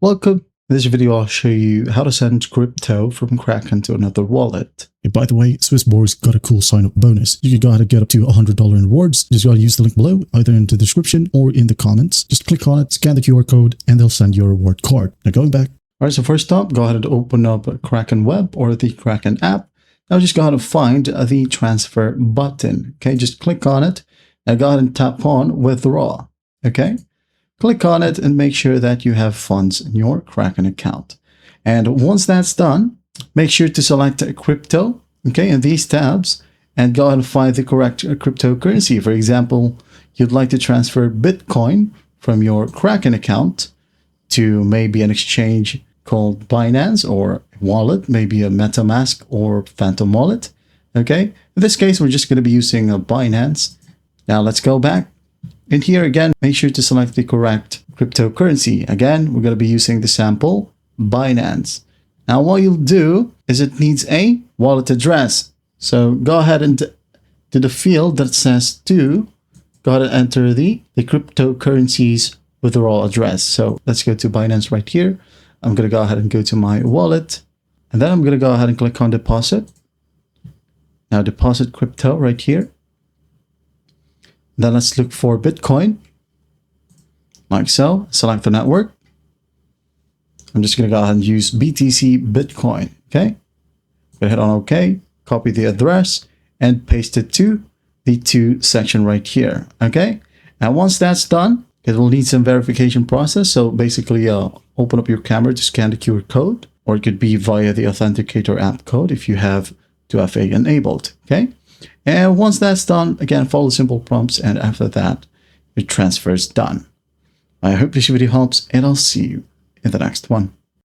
Welcome. In this video, I'll show you how to send crypto from Kraken to another wallet. Hey, by the way, Swissborg's got a cool sign-up bonus. You can go ahead and get up to $100 in rewards. Just go ahead and use the link below, either in the description or in the comments. Just click on it, scan the QR code, and they'll send you a reward card. Now going back. All right, so first up, go ahead and open up Kraken Web or the Kraken app. Now just go ahead and find the transfer button. Okay, just click on it. Now go ahead and tap on withdrawal. Okay. Click on it and make sure that you have funds in your Kraken account. And once that's done, make sure to select crypto, okay, in these tabs, and go ahead and find the correct cryptocurrency. For example, you'd like to transfer Bitcoin from your Kraken account to maybe an exchange called Binance or wallet, maybe a MetaMask or Phantom wallet, okay? In this case, we're just going to be using a Binance. Now let's go back. And here again, make sure to select the correct cryptocurrency. Again, we're going to be using the sample Binance. Now what you'll do is it needs a wallet address. So go ahead and to the field that says to, go ahead and enter the cryptocurrency's withdrawal address. So let's go to Binance right here. I'm going to go ahead and go to my wallet. And then I'm going to go ahead and click on deposit. Now deposit crypto right here. Then let's look for Bitcoin, like so. Select the network. I'm just going to go ahead and use BTC Bitcoin, okay? Go hit on OK, copy the address, and paste it to the to section right here, okay? Now, once that's done, it will need some verification process. So basically, open up your camera to scan the QR code, or it could be via the Authenticator app code if you have 2FA enabled, okay? And once that's done, again, follow the simple prompts, and after that, your transfer is done. I hope this video helps, and I'll see you in the next one.